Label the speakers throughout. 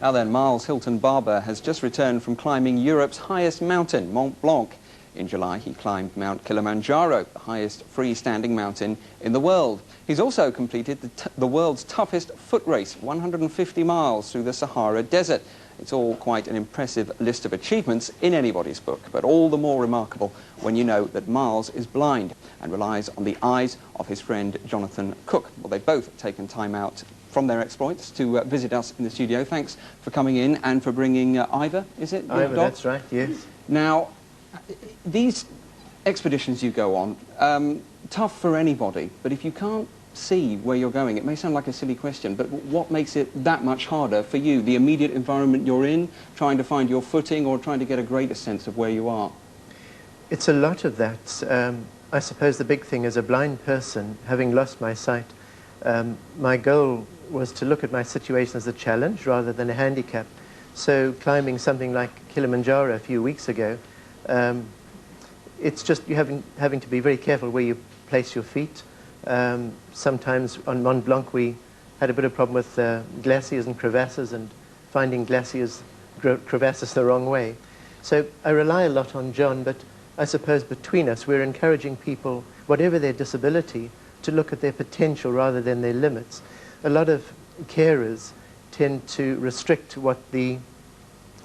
Speaker 1: Now then, Miles Hilton-Barber has just returned from climbing Europe's highest mountain, Mont Blanc. In July, he climbed Mount Kilimanjaro, the highest freestanding mountain in the world. He's also completed the world's toughest foot race, 150 miles through the Sahara Desert. It's all quite an impressive list of achievements in anybody's book, but all the more remarkable when you know that Miles is blind and relies on the eyes of his friend Jonathan Cook. Well, they've both taken time out from their exploits to visit us in the studio. Thanks for coming in and for bringing Ivor, is it?
Speaker 2: Ivor, that's right, yes.
Speaker 1: Now, these expeditions you go on, tough for anybody, but if you can't see where you're going, it may sound like a silly question, but what makes it that much harder for you? The immediate environment you're in, trying to find your footing, or trying to get a greater sense of where you are?
Speaker 2: It's a lot of that. I suppose the big thing as a blind person, having lost my sight, my goal was to look at my situation as a challenge rather than a handicap. So climbing something like Kilimanjaro a few weeks ago, it's just you having to be very careful where you place your feet. Sometimes on Mont Blanc we had a bit of problem with glaciers and crevasses, and finding glaciers, crevasses the wrong way. So I rely a lot on John, but I suppose between us we're encouraging people, whatever their disability, to look at their potential rather than their limits. A lot of carers tend to restrict what they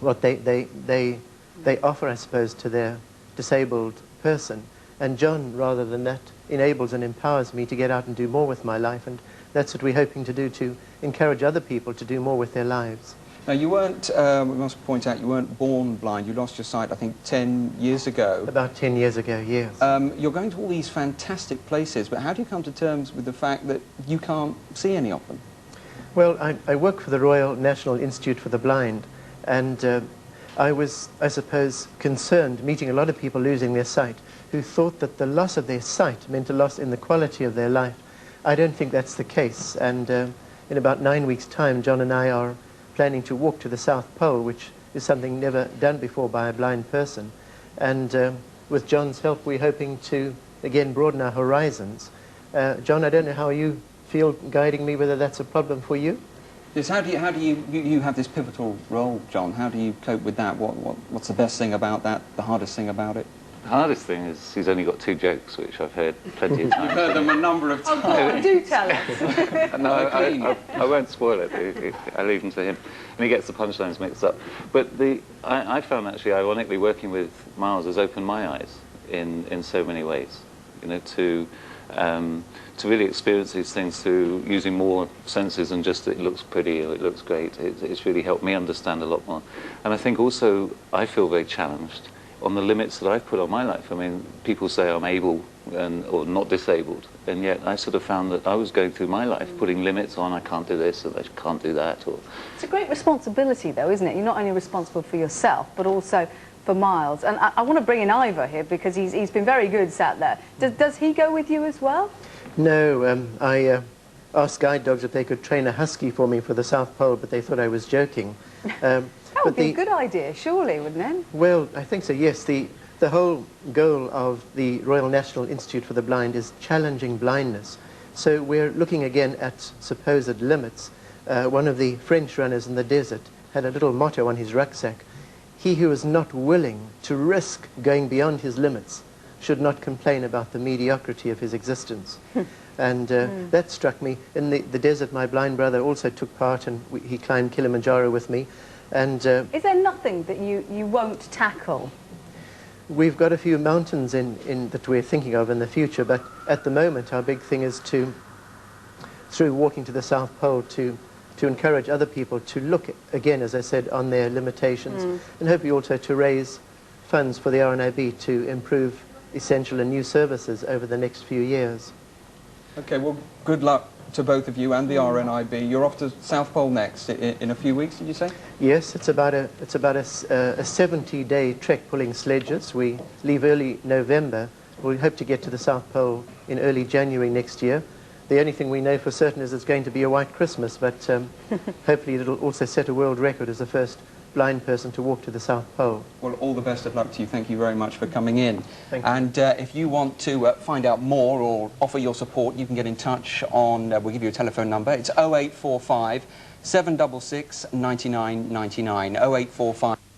Speaker 2: offer, I suppose, to their disabled person. And John, rather than that, enables and empowers me to get out and do more with my life, and that's what we're hoping to do, to encourage other people to do more with their lives.
Speaker 1: Now, you weren't, we must point out, you weren't born blind. You lost your sight, I think, 10 years ago.
Speaker 2: About 10 years ago, yes.
Speaker 1: You're going to all these fantastic places, but how do you come to terms with the fact that you can't see any of them?
Speaker 2: Well, I work for the Royal National Institute for the Blind, and I was, I suppose, concerned meeting a lot of people losing their sight who thought that the loss of their sight meant a loss in the quality of their life. I don't think that's the case, and in about 9 weeks' time, John and I are planning to walk to the South Pole, which is something never done before by a blind person. And with John's help, we're hoping to, again, broaden our horizons. John, I don't know how you feel guiding me, whether that's a problem for you?
Speaker 1: Yes, how do you have this pivotal role, John? How do you cope with that? What's the best thing about that, the hardest thing about it?
Speaker 3: The hardest thing is he's only got 2 jokes, which I've heard plenty of times.
Speaker 1: You've heard them a number of times.
Speaker 4: Oh, go on, do tell us.
Speaker 3: No, I won't spoil it. I leave them to him. And he gets the punchlines mixed up. But I found, actually, ironically, working with Miles has opened my eyes in so many ways. You know, to really experience these things through using more senses than just it looks pretty or it looks great. It's really helped me understand a lot more. And I think also I feel very challenged on the limits that I've put on my life. I mean, people say I'm able or not disabled, and yet I sort of found that I was going through my life putting limits on, I can't do this and I can't do that. Or
Speaker 4: it's a great responsibility, though, isn't it? You're not only responsible for yourself, but also for Miles. And I want to bring in Ivor here, because he's been very good sat there. Does he go with you as well?
Speaker 2: No, I asked guide dogs if they could train a husky for me for the South Pole, but they thought I was joking.
Speaker 4: That would be a good idea, surely, wouldn't it?
Speaker 2: Well, I think so, yes. The whole goal of the Royal National Institute for the Blind is challenging blindness. So we're looking again at supposed limits. One of the French runners in the desert had a little motto on his rucksack: he who is not willing to risk going beyond his limits should not complain about the mediocrity of his existence. And that struck me. In the desert, my blind brother also took part, and he climbed Kilimanjaro with me. And
Speaker 4: is there nothing that you won't tackle?
Speaker 2: We've got a few mountains that we're thinking of in the future, but at the moment our big thing is to, through walking to the South Pole, to encourage other people to look, again, as I said, on their limitations, and hopefully also to raise funds for the RNIB to improve essential and new services over the next few years.
Speaker 1: Okay, well, good luck to both of you and the RNIB. You're off to South Pole next in a few weeks, did you say?
Speaker 2: Yes, it's about a 70-day trek pulling sledges. We leave early November. We hope to get to the South Pole in early January next year. The only thing we know for certain is it's going to be a white Christmas, but hopefully it'll also set a world record as the first blind person to walk to the South Pole.
Speaker 1: Well, all the best of luck to you. Thank you very much for coming in.
Speaker 2: Thank you.
Speaker 1: And if you want to find out more or offer your support, you can get in touch on, we'll give you a telephone number. It's 0845 766 99 99 0845.